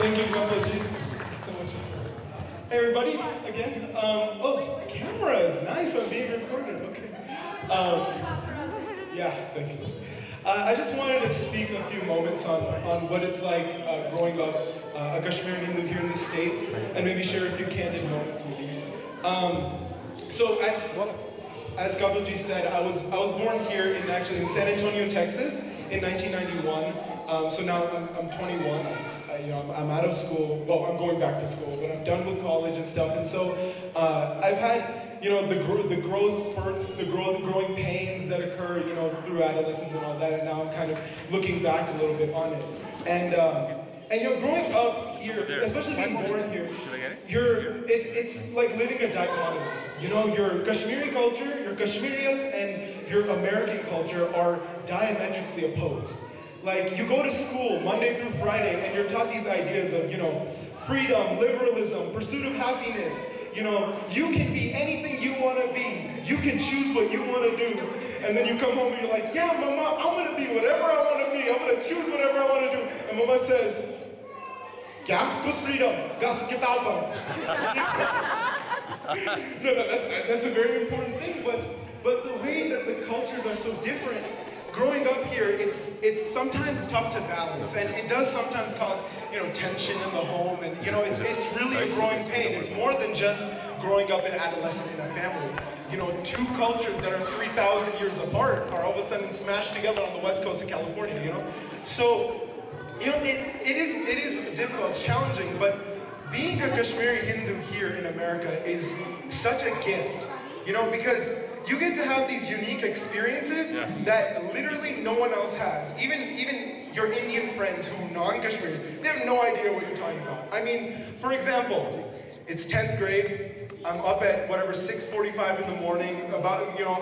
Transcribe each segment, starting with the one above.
Thank you, Babaji. Thank you so much. Hey, everybody, again. Oh, cameras. Nice, I'm being recorded. Okay. Yeah, thank you. I just wanted to speak a few moments on what it's like growing up a Kashmiri Hindu here in the States, and maybe share a few candid moments with you. So as Gabalji said, I was born here in San Antonio, Texas, in 1991. So now I'm 21. I'm out of school. Well, I'm going back to school, but I'm done with college and stuff. And so I've had the growth spurts, the growing pains that occur through adolescence and all that. And now I'm kind of looking back a little bit on it. And growing up here, especially being born here, it's like living a dichotomy. Your Kashmiri culture, your Kashmirian, and your American culture are diametrically opposed. Like, you go to school Monday through Friday, and you're taught these ideas of, freedom, liberalism, pursuit of happiness. You can be anything you want to be. You can choose what you want to do. And then you come home and you're like, yeah, Mama, I'm going to be whatever I want to be. I'm going to choose whatever I want to do. And Mama says, kya? Kus freedom? Gas kitabam. No, that's a very important thing. But the way that the cultures are so different, growing up here, it's sometimes tough to balance, and it does sometimes cause tension in the home, and it's really a growing pain. It's more than just growing up an adolescent in a family. Two cultures that are 3,000 years apart are all of a sudden smashed together on the west coast of California. So it is difficult, it's challenging, but being a Kashmiri Hindu here in America is such a gift. Because you get to have these unique experiences that literally no one else has. Even your Indian friends who are non-Kashmiris, they have no idea what you're talking about. I mean, for example, it's 10th grade. I'm up at 6:45 in the morning. I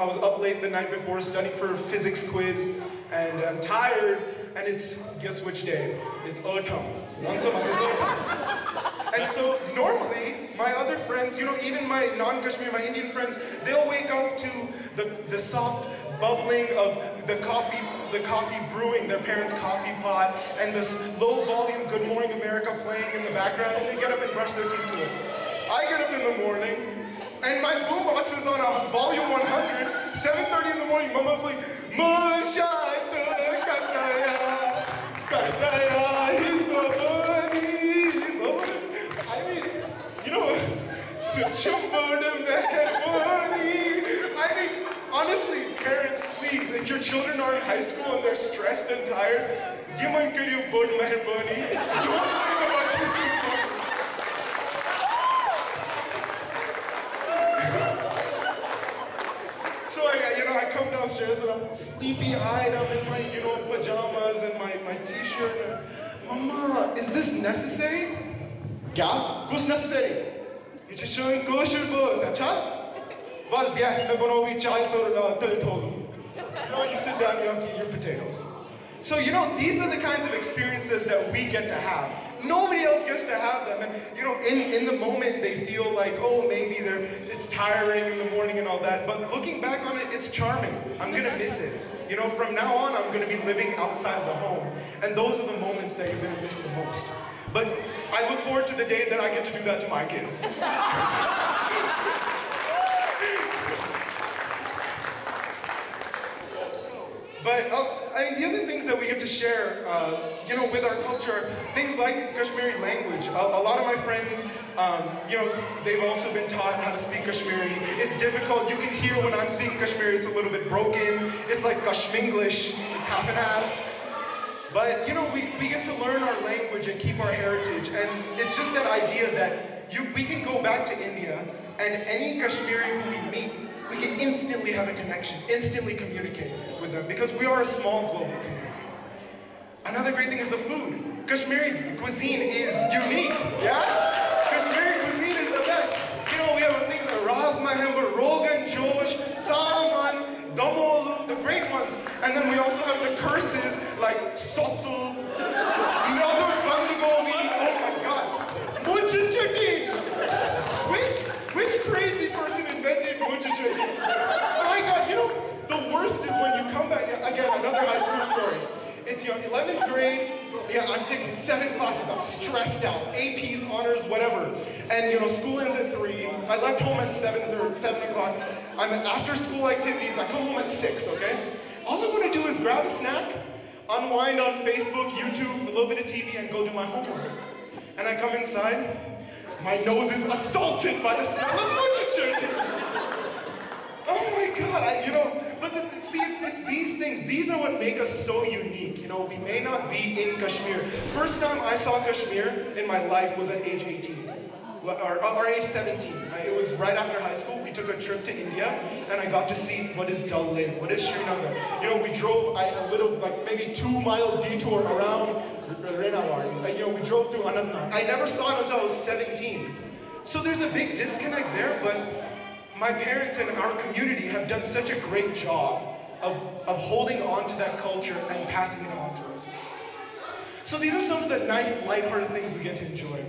was up late the night before studying for a physics quiz, and I'm tired. And it's, guess which day? It's autumn. Once a month is autumn. And so normally, my other friends, even my non-Kashmiri, my Indian friends, they'll wake up to the soft bubbling of the coffee brewing, their parents' coffee pot, and this low volume Good Morning America playing in the background, and they get up and brush their teeth to it. I get up in the morning, and my boombox is on a volume 100, 7:30 in the morning, Mama's like, honestly, parents, please, if your children are in high school and they're stressed and tired, don't worry about your boombox. So I come downstairs and I'm sleepy-eyed, I'm in my, pajamas and my t-shirt. Mama, is this necessary? Kya? Kuch necessary? You're just showing kosher both, acha? Well, yeah, you sit down, you have to eat your potatoes. So, these are the kinds of experiences that we get to have. Nobody else gets to have them. And, in the moment, they feel like, oh, maybe it's tiring in the morning and all that. But looking back on it, it's charming. I'm going to miss it. From now on, I'm going to be living outside the home. And those are the moments that you're going to miss the most. But I look forward to the day that I get to do that to my kids. But the other things that we get to share, with our culture, things like Kashmiri language. A lot of my friends, they've also been taught how to speak Kashmiri. It's difficult. You can hear when I'm speaking Kashmiri, it's a little bit broken. It's like Kashminglish. It's half and half. But, we get to learn our language and keep our heritage. And it's just that idea that we can go back to India, and any Kashmiri who we meet, we can instantly have a connection, instantly communicate with them, because we are a small global community. Another great thing is the food. Kashmiri cuisine is unique, yeah? Kashmiri cuisine is the best. We have things like Razma Hambar, Rogan Josh, Salman, Damolu, the great ones. And then we also have the curses like Sotsu, Nadar Bandagobi, oh my god, Muchichaki! Which crazy person invented Muchichaki? Oh my god, the worst is when you come back, again, another high school story. It's 11th grade, Yeah, I'm taking 7 classes, I'm stressed out, APs, honors, whatever. And you know, school ends at 3. I left home at 7 o'clock. I'm at after school activities, I come home at 6, okay? All I want to do is grab a snack, unwind on Facebook, YouTube, a little bit of TV, and go do my homework. And I come inside, my nose is assaulted by the smell of literature. Oh my God, see, it's these things. These are what make us so unique. You know, we may not be in Kashmir. First time I saw Kashmir in my life was at age 18, or age 17. It was right after high school. We took a trip to India, and I got to see what is Dal Lake, what is Srinagar. You know, we drove a little, like maybe 2-mile detour around Raina. You know, we drove through Anantnag. I never saw it until I was 17. So there's a big disconnect there, but my parents and our community have done such a great job of holding on to that culture and passing it on to us. So these are some of the nice, lighthearted things we get to enjoy.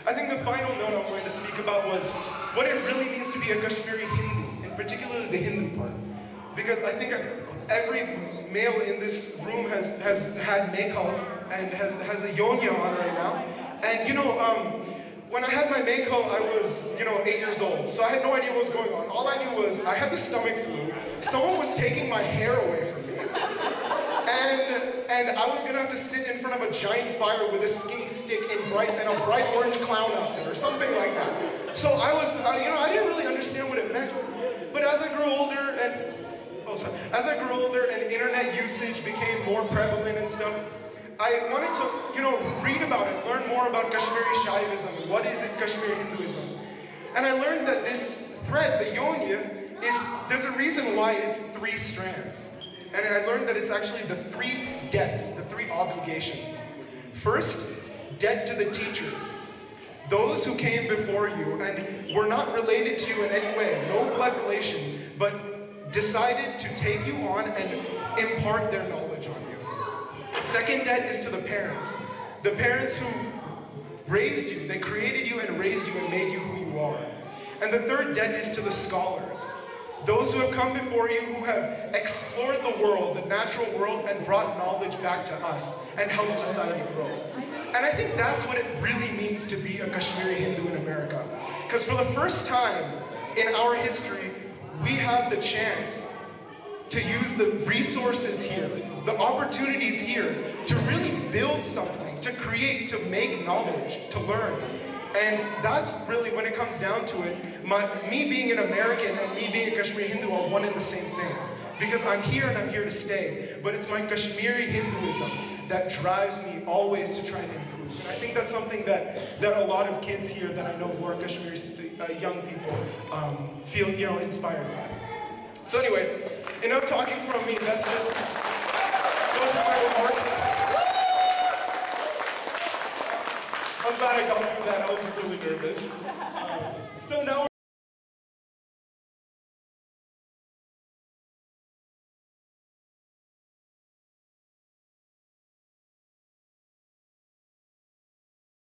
I think the final note I'm going to speak about was what it really means to be a Kashmiri Hindu, in particular the Hindu part. Because I think every male in this room has had Mekhal and has a yonya on right now. And you know, when I had my Mekhal, I was, 8 years old, so I had no idea what was going on. All I knew was I had the stomach flu, someone was taking my hair away from me, and I was gonna have to sit in front of a giant fire with a skinny stick and a bright orange clown outfit or something like that. So I was, I didn't really understand what it meant. But as I grew older and internet usage became more prevalent and stuff, I wanted to, read about it, learn more about Kashmiri Shaivism. What is it, Kashmiri Hinduism? And I learned that this thread, the yonya, there's a reason why it's 3 strands. And I learned that it's actually the 3 debts, the 3 obligations. First, debt to the teachers. Those who came before you and were not related to you in any way, no blood relation, but decided to take you on and impart their knowledge on you. Second debt is to the parents. The parents who raised you, they created you and raised you and made you who you are. And the third debt is to the scholars. Those who have come before you, who have explored the world, the natural world, and brought knowledge back to us and helped society grow. And I think that's what it really means to be a Kashmiri Hindu in America. Because for the first time in our history, we have the chance to use the resources here, the opportunities here, to really build something, to create, to make knowledge, to learn. And that's really, when it comes down to it, me being an American and me being a Kashmiri Hindu are one and the same thing. Because I'm here and I'm here to stay, but it's my Kashmiri Hinduism that drives me always to try and improve. And I think that's something that a lot of kids here that I know who are Kashmiri young people feel, inspired by. So anyway, enough talking from me. Those are my remarks. I'm glad I got through that. I was really nervous. So now